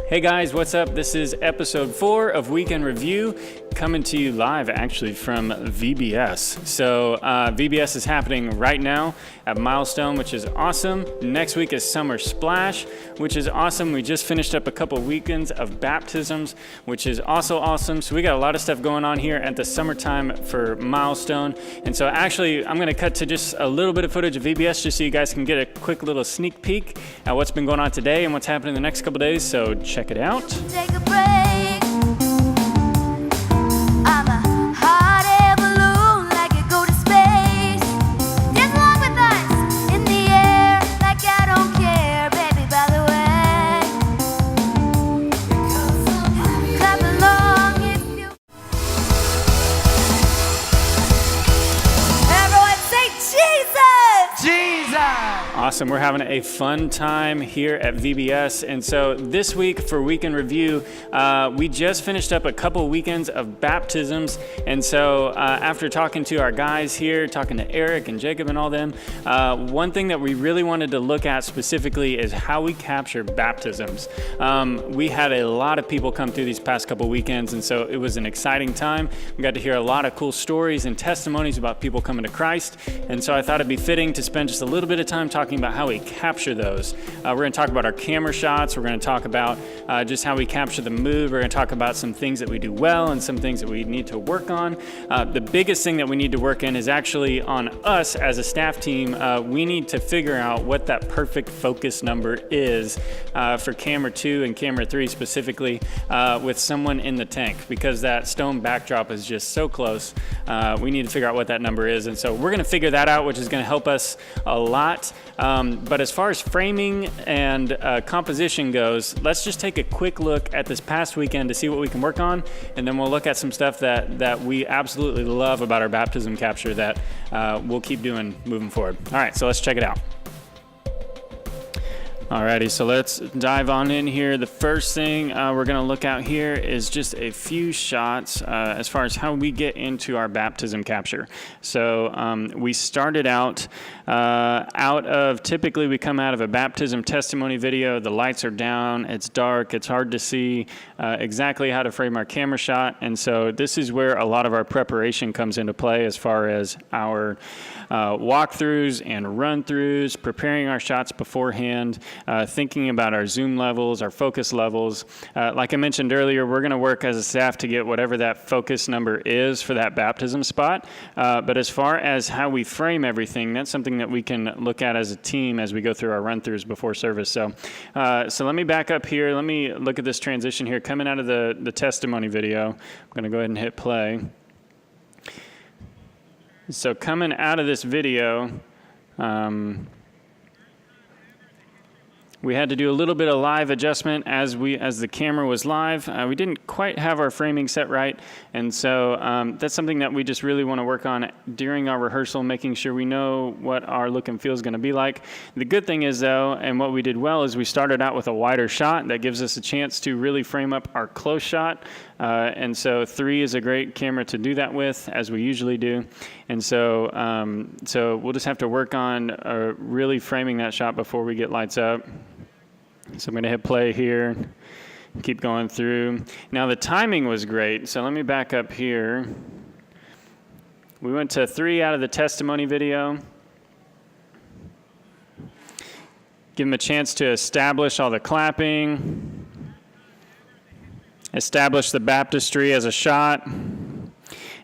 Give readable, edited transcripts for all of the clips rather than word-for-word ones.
Hey guys, what's up? This is episode 4 of Weekend Review, coming to you live actually from VBS. So VBS is happening right now at Milestone, which is awesome. Next week is Summer Splash, which is awesome. We just finished up a couple weekends of baptisms, which is also awesome. So we got a lot of stuff going on here at the summertime for Milestone. And so actually, I'm gonna cut to just a little bit of footage of VBS just so you guys can get a quick little sneak peek at what's been going on today and what's happening the next couple days. So check it out. Take a break. I'm a hot air balloon, like it go to space. Dance along with us in the air, like I don't care, baby, by the way. Clap along if you. Everyone say Jesus! Jesus! Awesome. We're having a fun time here at VBS. And so this week for Weekend Review, we just finished up a couple weekends of baptisms. And so after talking to our guys here, talking to Eric and Jacob and all them, one thing that we really wanted to look at specifically is how we capture baptisms. We had a lot of people come through these past couple weekends, and so it was an exciting time. We got to hear a lot of cool stories and testimonies about people coming to Christ. And so I thought it'd be fitting to spend just a little bit of time talking about how we capture those. We're going to talk about our camera shots. We're going to talk about just how we capture the mood. We're going to talk about some things that we do well and some things that we need to work on. The biggest thing that we need to work in is actually on us as a staff team. We need to figure out what that perfect focus number is for camera 2 and camera 3 specifically with someone in the tank, because that stone backdrop is just so close. We need to figure out what that number is. And so we're going to figure that out, which is going to help us a lot. But as far as framing and composition goes, let's just take a quick look at this past weekend to see what we can work on, and then we'll look at some stuff that we absolutely love about our baptism capture that we'll keep doing moving forward. All right, so let's check it out. Alrighty, so let's dive on in here. The first thing we're going to look at here is just a few shots as far as how we get into our baptism capture. So we started out of, typically we come out of a baptism testimony video. The lights are down, it's dark, it's hard to see exactly how to frame our camera shot. And so this is where a lot of our preparation comes into play as far as our walkthroughs and run-throughs, preparing our shots beforehand, thinking about our zoom levels, our focus levels. Like I mentioned earlier, we're going to work as a staff to get whatever that focus number is for that baptism spot. But as far as how we frame everything, that's something that we can look at as a team as we go through our run-throughs before service. So let me back up here. Let me look at this transition here coming out of the testimony video. I'm going to go ahead and hit play. So coming out of this video, we had to do a little bit of live adjustment as the camera was live. We didn't quite have our framing set right, and so that's something that we just really want to work on during our rehearsal, making sure we know what our look and feel is going to be like. The good thing is, though, and what we did well, is we started out with a wider shot that gives us a chance to really frame up our close shot. And so 3 is a great camera to do that with, as we usually do. And so we'll just have to work on really framing that shot before we get lights up. So I'm going to hit play here, keep going through. Now the timing was great, so let me back up here. We went to 3 out of the testimony video. Give them a chance to establish all the clapping, establish the baptistry as a shot, and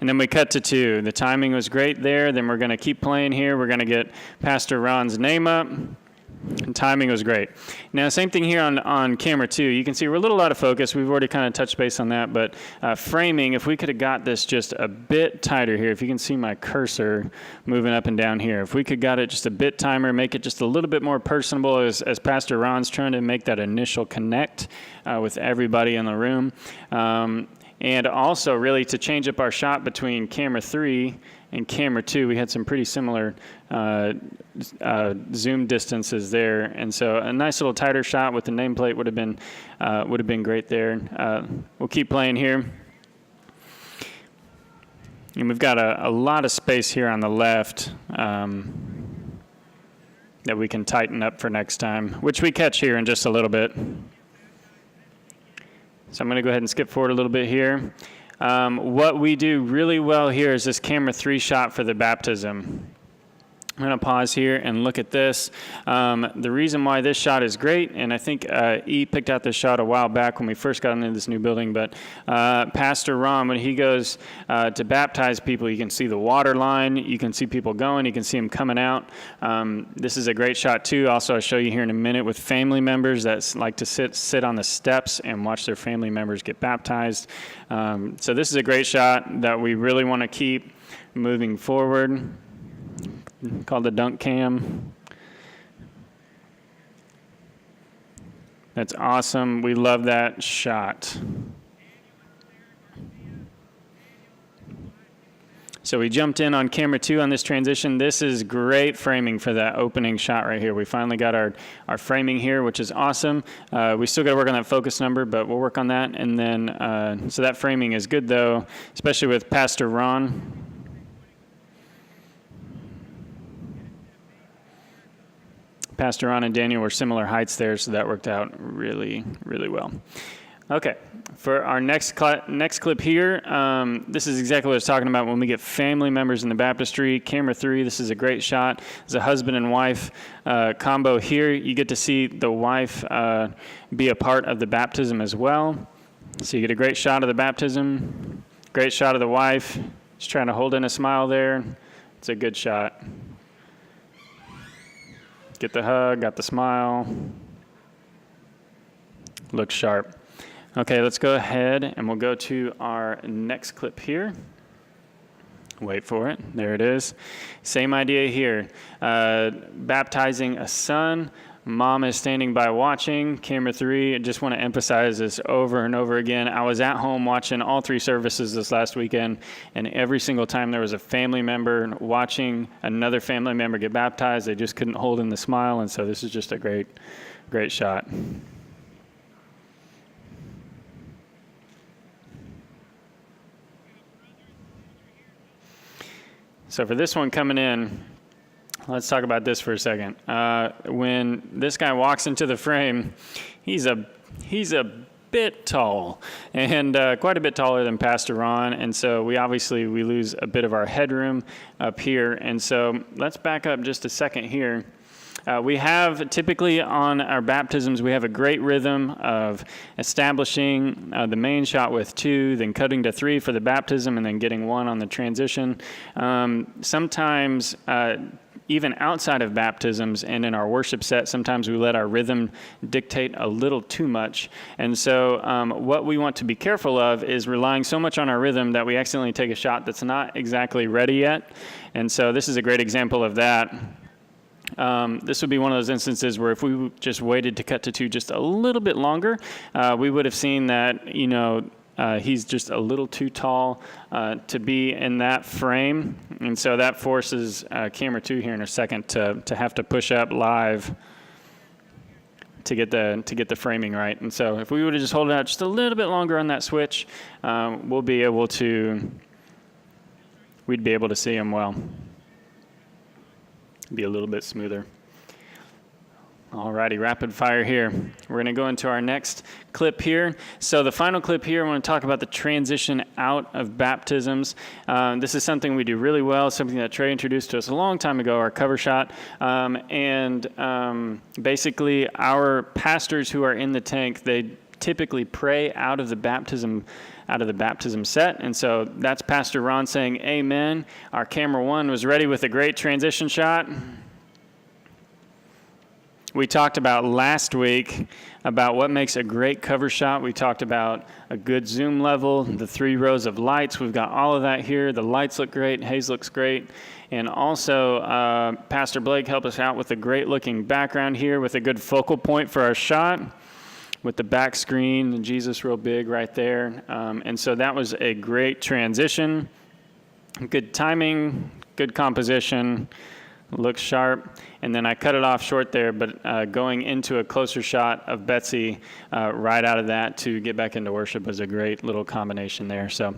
then we cut to 2. The timing was great there. Then we're going to keep playing here. We're going to get Pastor Ron's name up, and timing was great. Now, same thing here on camera 2. You can see we're a little out of focus. We've already kind of touched base on that, but framing, if we could have got this just a bit tighter here, if you can see my cursor moving up and down here, if we could got it just a bit tighter, make it just a little bit more personable as Pastor Ron's trying to make that initial connect with everybody in the room. And also really to change up our shot between camera 3 and camera 2, we had some pretty similar zoom distances there. And so a nice little tighter shot with the nameplate would have been great there. We'll keep playing here. And we've got a lot of space here on the left that we can tighten up for next time, which we catch here in just a little bit. So I'm going to go ahead and skip forward a little bit here. What we do really well here is this camera 3 shot for the baptism. I'm going to pause here and look at this. The reason why this shot is great, and I think E picked out this shot a while back when we first got into this new building, but Pastor Ron, when he goes to baptize people, you can see the water line, you can see people going, you can see them coming out. This is a great shot too. Also, I'll show you here in a minute with family members that like to sit on the steps and watch their family members get baptized. So this is a great shot that we really want to keep moving forward. Called the dunk cam. That's awesome. We love that shot. So we jumped in on camera 2 on this transition. This is great framing for that opening shot right here. We finally got our framing here, which is awesome. We still got to work on that focus number, but we'll work on that. And then, so that framing is good though, especially with Pastor Ron. Pastor Ron and Daniel were similar heights there, so that worked out really, really well. Okay, for our next clip here, this is exactly what I was talking about when we get family members in the baptistry. Camera 3, this is a great shot. It's a husband and wife combo here. You get to see the wife be a part of the baptism as well. So you get a great shot of the baptism, great shot of the wife. Just trying to hold in a smile there. It's a good shot. Get the hug, got the smile. Looks sharp. Okay, let's go ahead and we'll go to our next clip here. Wait for it. There it is. Same idea here. Baptizing a son. Mom is standing by watching. Camera 3, I just want to emphasize this over and over again. I was at home watching all 3 services this last weekend, and every single time there was a family member watching another family member get baptized, they just couldn't hold in the smile, and so this is just a great, great shot. So for this one coming in, let's talk about this for a second. When this guy walks into the frame, he's a bit tall, and quite a bit taller than Pastor Ron, and so we lose a bit of our headroom up here. And so let's back up just a second here. We have typically on our baptisms, we have a great rhythm of establishing the main shot with 2, then cutting to 3 for the baptism, and then getting 1 on the transition. Sometimes even outside of baptisms and in our worship set, sometimes we let our rhythm dictate a little too much. And so what we want to be careful of is relying so much on our rhythm that we accidentally take a shot that's not exactly ready yet. And so this is a great example of that. This would be one of those instances where if we just waited to cut to 2 just a little bit longer, we would have seen that, he's just a little too tall to be in that frame, and so that forces camera 2 here in a second to have to push up live to get the framing right. And so if we would have just held it out just a little bit longer on that switch, we'd be able to see him well. Be a little bit smoother. Alrighty, rapid fire here. We're going to go into our next clip here. So the final clip here, I want to talk about the transition out of baptisms. This is something we do really well, something that Trey introduced to us a long time ago, our cover shot. Basically, our pastors who are in the tank, they typically pray out of the baptism set. And so that's Pastor Ron saying amen. Our camera 1 was ready with a great transition shot. We talked about last week about what makes a great cover shot. We talked about a good zoom level, the 3 rows of lights. We've got all of that here. The lights look great. Hayes looks great. And also, Pastor Blake helped us out with a great looking background here with a good focal point for our shot with the back screen and Jesus real big right there. And so that was a great transition. Good timing, good composition. Looks sharp, and then I cut it off short there, but going into a closer shot of Betsy right out of that to get back into worship was a great little combination there. So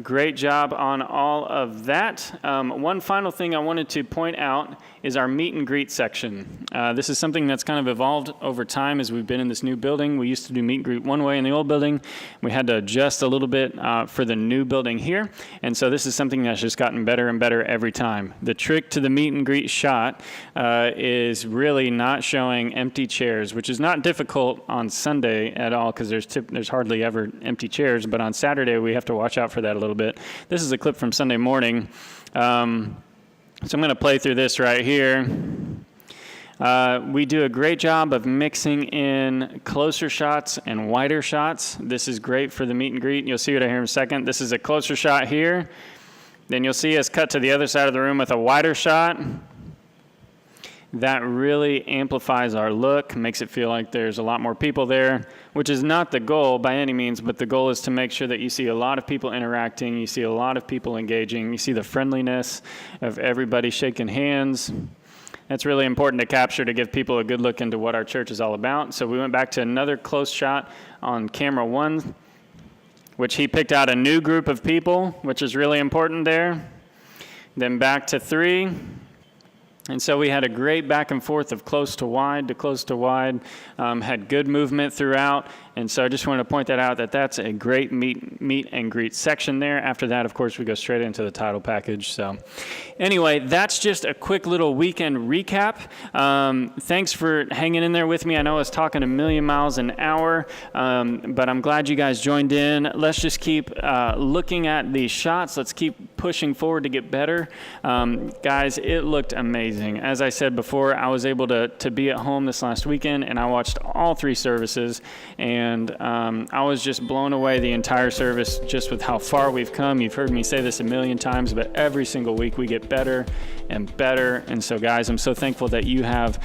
Great job on all of that. One final thing I wanted to point out is our meet and greet section. This is something that's kind of evolved over time as we've been in this new building. We used to do meet and greet one way in the old building. We had to adjust a little bit for the new building here. And so this is something that's just gotten better and better every time. The trick to the meet and greet shot is really not showing empty chairs, which is not difficult on Sunday at all because there's hardly ever empty chairs. But on Saturday, we have to watch out for that a little bit. This is a clip from Sunday morning. So I'm going to play through this right here. We do a great job of mixing in closer shots and wider shots. This is great for the meet and greet. You'll see it here in a second. This is a closer shot here. Then you'll see us cut to the other side of the room with a wider shot. That really amplifies our look, makes it feel like there's a lot more people there, which is not the goal by any means, but the goal is to make sure that you see a lot of people interacting, you see a lot of people engaging, you see the friendliness of everybody shaking hands. That's really important to capture to give people a good look into what our church is all about. So we went back to another close shot on camera 1, which he picked out a new group of people, which is really important there. Then back to 3. And so we had a great back and forth of close to wide to close to wide, had good movement throughout. And so I just wanted to point that out, that's a great meet and greet section there. After that, of course, we go straight into the title package. So anyway, that's just a quick little weekend recap. Thanks for hanging in there with me. I know I was talking a million miles an hour, but I'm glad you guys joined in. Let's just keep looking at these shots. Let's keep pushing forward to get better. Guys, it looked amazing. As I said before, I was able to be at home this last weekend, and I watched all 3 services, and I was just blown away the entire service just with how far we've come. You've heard me say this a million times, but every single week we get better and better. And so, guys, I'm so thankful that you have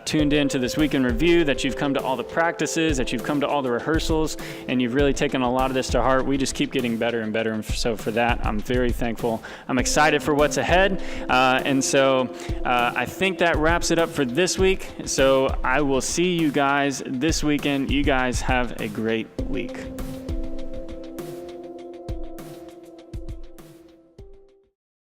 tuned in to this weekend review, that you've come to all the practices, that you've come to all the rehearsals, and you've really taken a lot of this to heart. We just keep getting better and better. And so for that, I'm very thankful. I'm excited for what's ahead. And so I think that wraps it up for this week. So I will see you guys this weekend. You guys have a great week.